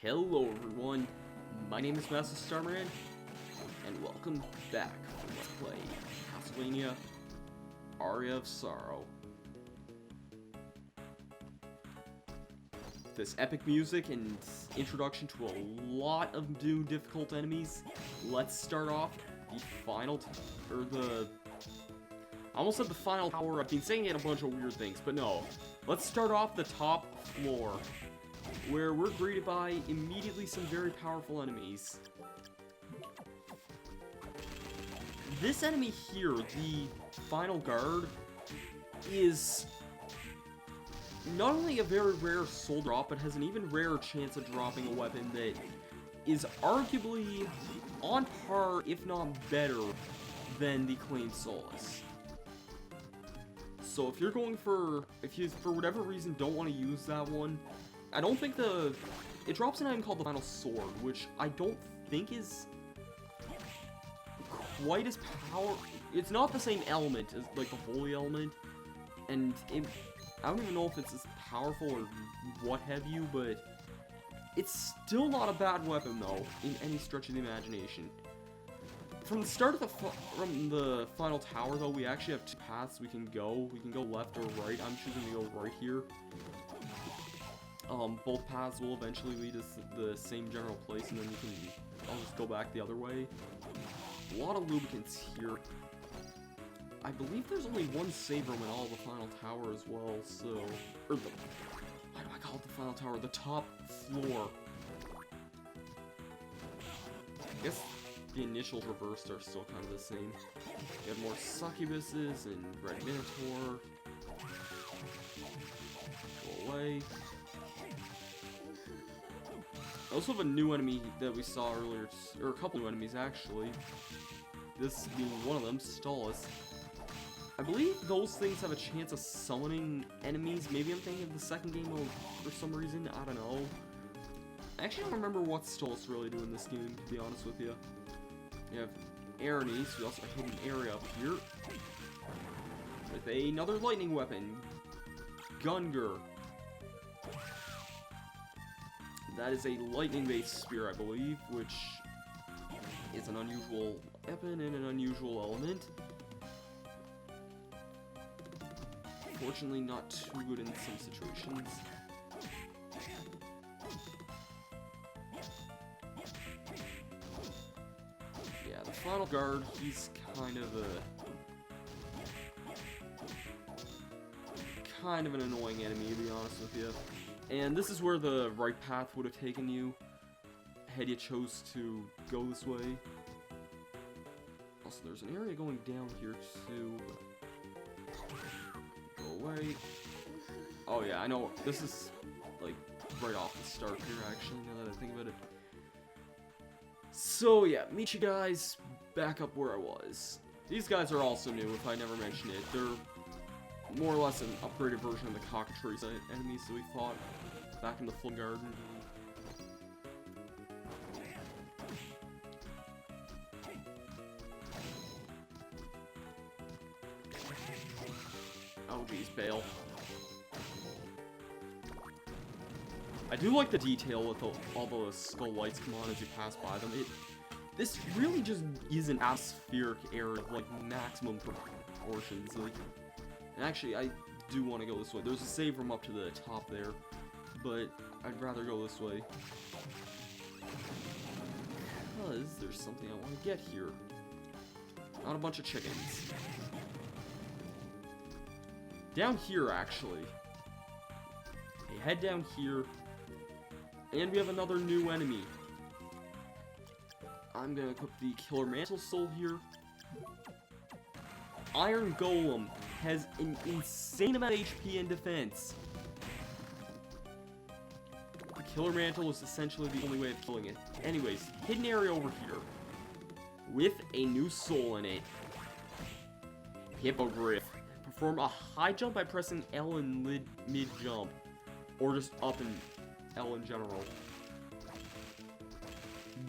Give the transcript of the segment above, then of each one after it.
Hello everyone, my name is Masterstarman, and welcome back to Let's Play Castlevania, Aria of Sorrow. This epic music and introduction to a lot of new difficult enemies. Let's start off the final, I almost said the final tower. I've been saying it a bunch of weird things, but no. Let's start off the top floor, where we're greeted by immediately some very powerful enemies. This enemy here, the final guard, is not only a very rare soul drop, but has an even rarer chance of dropping a weapon that is arguably on par, if not better, than the Claimed Solace. So if you're going for, if you for whatever reason don't want to use that one, I don't think it drops an item called the Final Sword, which I don't think is quite as it's not the same element as, like, the Holy Element, and I don't even know if it's as powerful or what have you, but it's still not a bad weapon, though, in any stretch of the imagination. From the start of from the final tower, though, we actually have two paths we can go. We can go left or right. I'm choosing to go right here. Both paths will eventually lead us to the same general place, and then I'll just go back the other way. A lot of lubricants here. I believe there's only one save room in all of the final tower as well, so... why do I call it the final tower? The top floor. I guess the initials reversed are still kind of the same. We have more succubuses and red minotaur. Go away. I also have a new enemy that we saw earlier, or a couple new enemies actually. This being one of them, Stallus. I believe those things have a chance of summoning enemies. Maybe I'm thinking of the second game for some reason, I don't know. Actually, I don't remember what Stallus really do in this game, to be honest with you. We have Arnis, we also have a hidden area up here. With another lightning weapon, Gungur. That is a lightning-based spear, I believe, which is an unusual weapon and an unusual element. Fortunately, not too good in some situations. Yeah, the final guard, he's kind of an annoying enemy, to be honest with you. And this is where the right path would have taken you, had you chose to go this way. Also, there's an area going down here, too. Go away. Oh yeah, I know, this is, like, right off the start here, actually, now that I think about it. So yeah, meet you guys back up where I was. These guys are also new, if I never mentioned it. They're more or less an upgraded version of the cockatrice enemies that we fought back in the Flame Garden. Oh geez, Bale. I do like the detail with all the skull lights come on as you pass by them. This really just is an atmospheric area of, like, maximum proportions. Like, and actually, I do want to go this way. There's a save room up to the top there, but I'd rather go this way. Because there's something I want to get here. Not a bunch of chickens. Down here, actually. Okay, head down here. And we have another new enemy. I'm gonna equip the Killer Mantle Soul here. Iron Golem has an insane amount of HP and defense. The Killer Mantle is essentially the only way of killing it. Anyways, hidden area over here. With a new soul in it. Hippogriff. Perform a high jump by pressing L in mid jump. Or just up and L in general.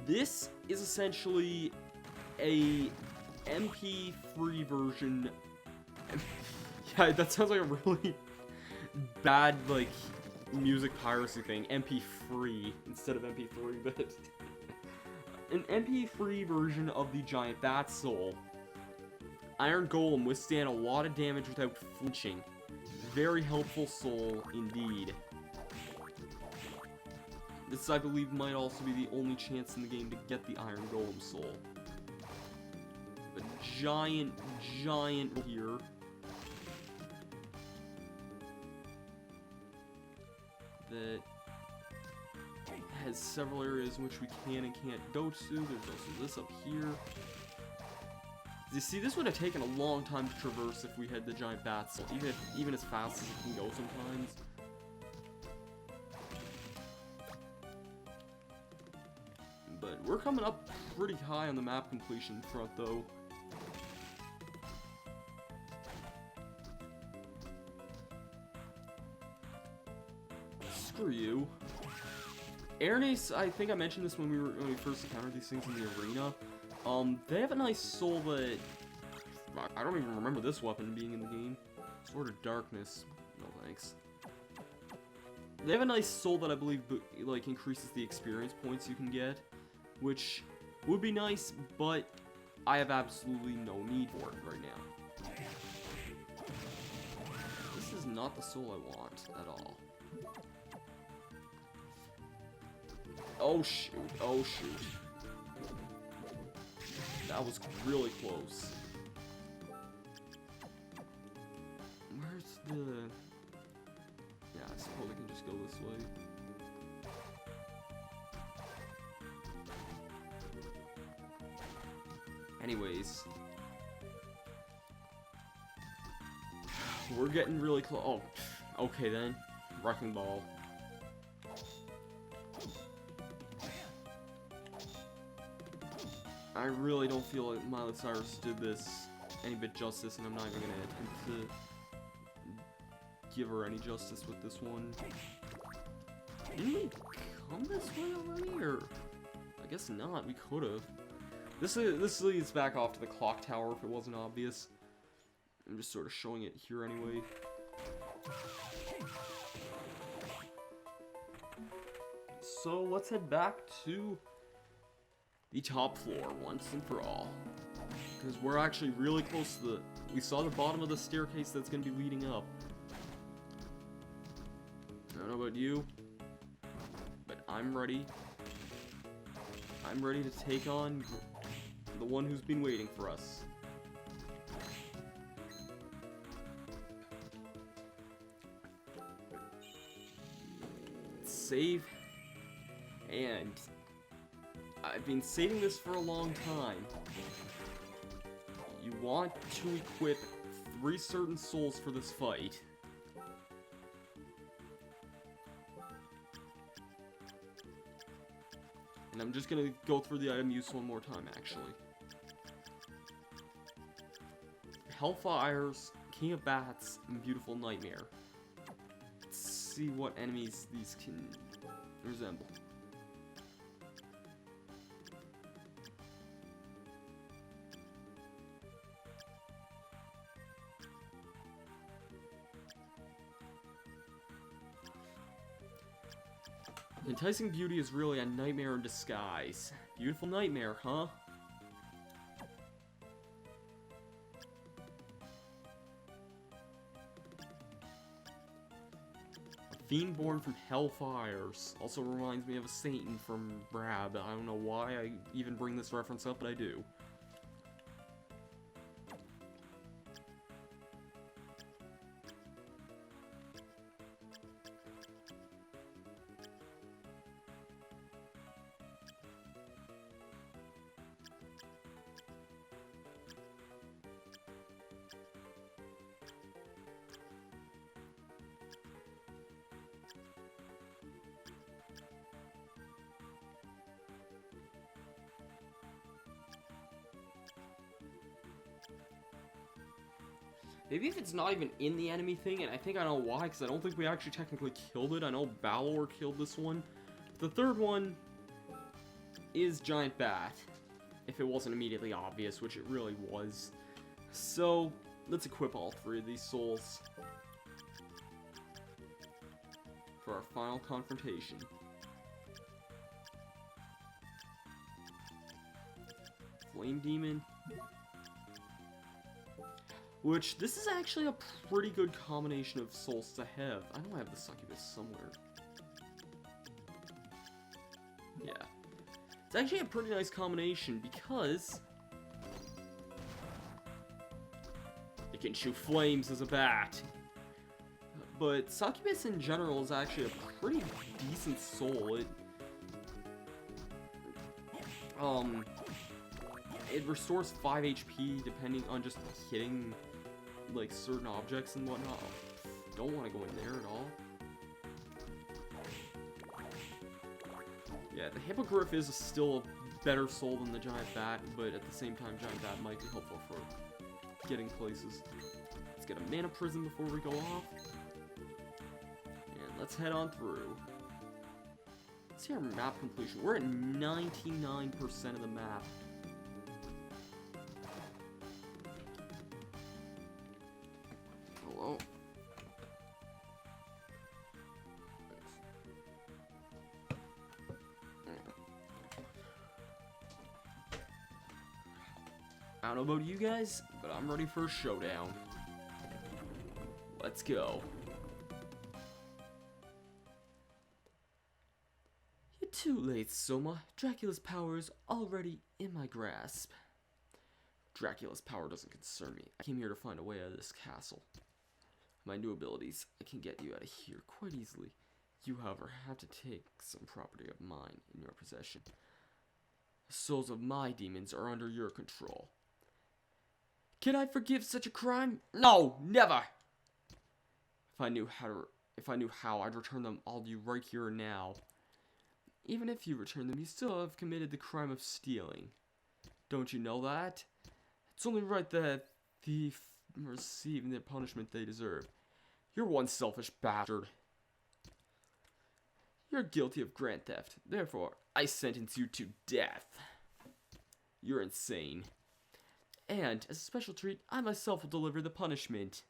This is essentially a MP3 version. Yeah, that sounds like a really bad, like, music piracy thing, MP3 instead of MP3, but an MP3 version of the giant bat soul. Iron Golem withstand a lot of damage without flinching. Very helpful soul indeed. This, I believe, might also be the only chance in the game to get the Iron Golem soul. A giant here. That has several areas in which we can and can't go to. There's also this up here. You see, this would have taken a long time to traverse if we had the giant bats, even as fast as it can go sometimes. But we're coming up pretty high on the map completion front, though. Screw you. Airnace, I think I mentioned this when we first encountered these things in the arena. They have a nice soul that... I don't even remember this weapon being in the game. Sword of Darkness. No thanks. They have a nice soul that I believe, like, increases the experience points you can get. Which would be nice, but I have absolutely no need for it right now. This is not the soul I want at all. Oh shoot, oh shoot. That was really close. Where's the... Yeah, I suppose I can just go this way. Anyways. We're getting really close. Oh, okay then. Wrecking Ball. I really don't feel like Miley Cyrus did this any bit justice, and I'm not even gonna attempt to give her any justice with this one. Didn't we come this way already, or I guess not. We could have. This leads back off to the clock tower if it wasn't obvious. I'm just sort of showing it here anyway. So let's head back to the top floor once and for all. Because we're actually really close to we saw the bottom of the staircase that's going to be leading up. I don't know about you, but I'm ready. I'm ready to take on the one who's been waiting for us. Save. And I've been saving this for a long time. You want to equip 3 certain souls for this fight. And I'm just gonna go through the item use one more time, actually. Hellfires, King of Bats, and Beautiful Nightmare. Let's see what enemies these can resemble. Enticing Beauty is really a nightmare in disguise. Beautiful Nightmare, huh? A Fiend born from Hellfires. Also reminds me of a Satan from Brab. I don't know why I even bring this reference up, but I do. Maybe if it's not even in the enemy thing, and I think I know why, because I don't think we actually technically killed it. I know Balor killed this one. The third one is Giant Bat, if it wasn't immediately obvious, which it really was. So, let's equip all 3 of these souls. for our final confrontation. Flame Demon. Which, this is actually a pretty good combination of souls to have. I know I have the Succubus somewhere. Yeah. It's actually a pretty nice combination because it can shoot flames as a bat. But Succubus in general is actually a pretty decent soul. It restores 5 HP depending on just hitting like certain objects and whatnot. Don't want to go in there at all. Yeah, the Hippogriff is still a better soul than the Giant Bat, but at the same time, Giant Bat might be helpful for getting places. Let's get a Mana Prism before we go off. And let's head on through. Let's see our map completion. We're at 99% of the map. Hello? I don't know about you guys, but I'm ready for a showdown. Let's go. You're too late, Soma. Dracula's power is already in my grasp. Dracula's power doesn't concern me. I came here to find a way out of this castle. My new abilities, I can get you out of here quite easily. You, however, have to take some property of mine in your possession. The souls of my demons are under your control. Can I forgive such a crime? No, never! If I knew how, I'd return them all to you right here and now. Even if you return them, you still have committed the crime of stealing. Don't you know that? It's only right that thief receive the punishment they deserve. You're one selfish bastard. You're guilty of grand theft. Therefore, I sentence you to death. You're insane. And, as a special treat, I myself will deliver the punishment.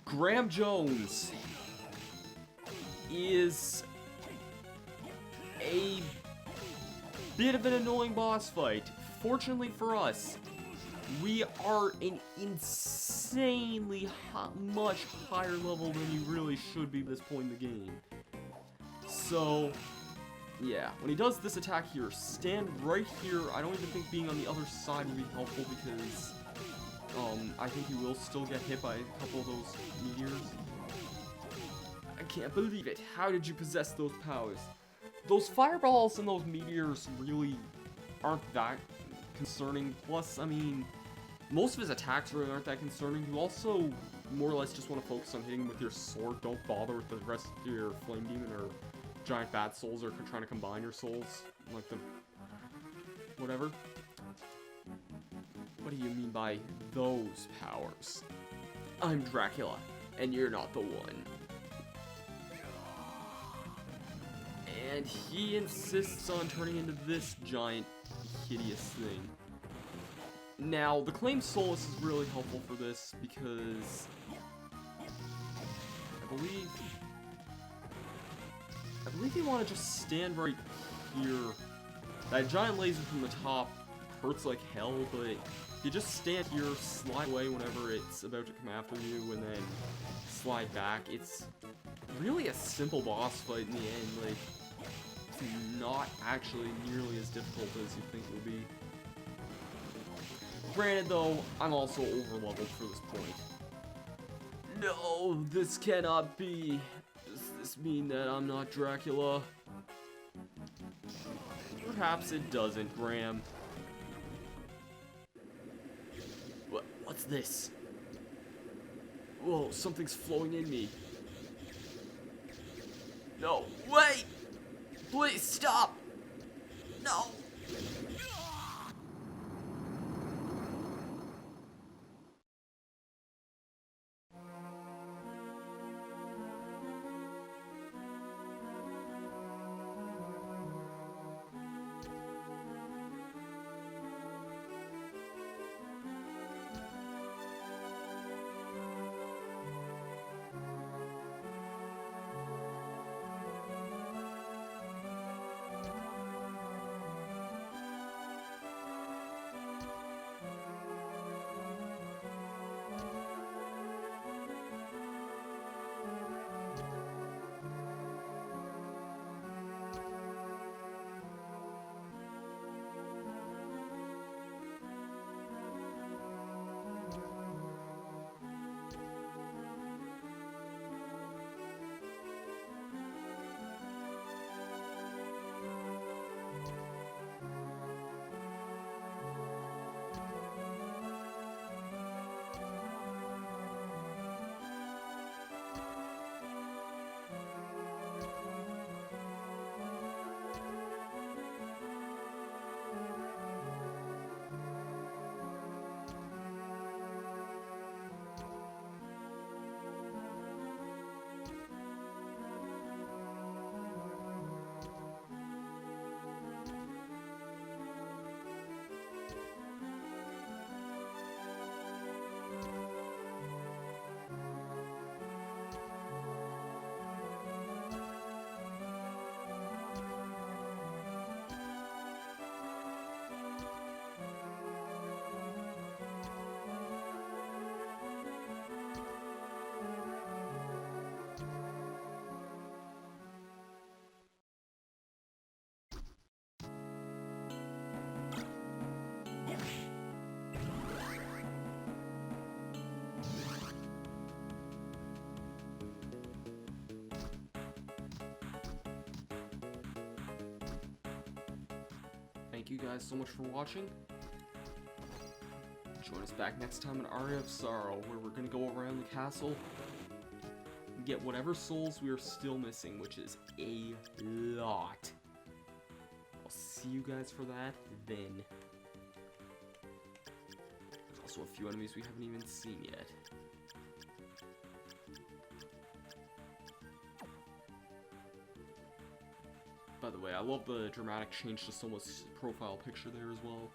Graham Jones is a bit of an annoying boss fight. Fortunately for us, we are an insanely much higher level than you really should be at this point in the game. So, yeah, when he does this attack here, stand right here. I don't even think being on the other side would be helpful because I think you will still get hit by a couple of those meteors. I can't believe it. How did you possess those powers? Those fireballs and those meteors really aren't that concerning. Plus, I mean, most of his attacks really aren't that concerning. You also more or less just want to focus on hitting with your sword. Don't bother with the rest of your Flame Demon or Giant Bat souls or trying to combine your souls. Like the... whatever. What do you mean by those powers? I'm Dracula, and you're not the one. And he insists on turning into this giant, hideous thing. Now, the Claim Solace is really helpful for this because I believe you want to just stand right here. That giant laser from the top hurts like hell, but if you just stand here, slide away whenever it's about to come after you, and then slide back, it's really a simple boss fight in the end. Like, it's not actually nearly as difficult as you think it will be. Granted, though, I'm also over-leveled for this point. No, this cannot be. Does this mean that I'm not Dracula? Perhaps it doesn't, Graham. What's this? Whoa, something's flowing in me. No, wait! Please stop! No! thank you guys so much for watching. Join us back next time in Aria of Sorrow, where we're gonna go around the castle and get whatever souls we are still missing, which is a lot. I'll see you guys for that then. There's also a few enemies we haven't even seen yet. By the way, I love the dramatic change to someone's profile picture there as well.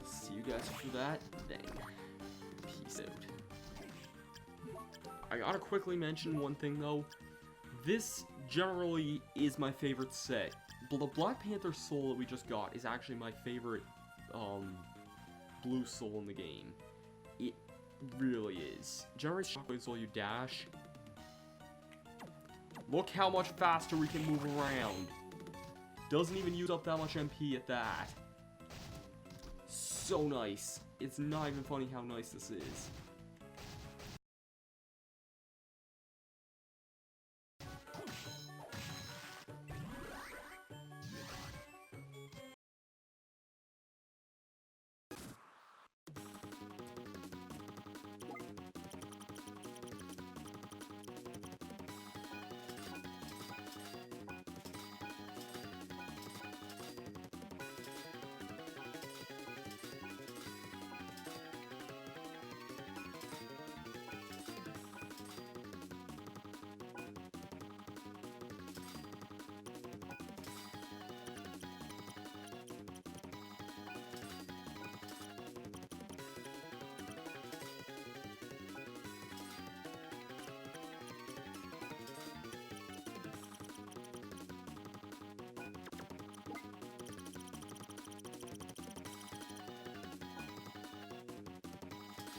See you guys for that, then. Peace out. I gotta quickly mention one thing, though. This generally is my favorite set. The Black Panther soul that we just got is actually my favorite, blue soul in the game. It really is. Generates shockwaves while you dash. Look how much faster we can move around. Doesn't even use up that much MP at that. So nice. It's not even funny how nice this is.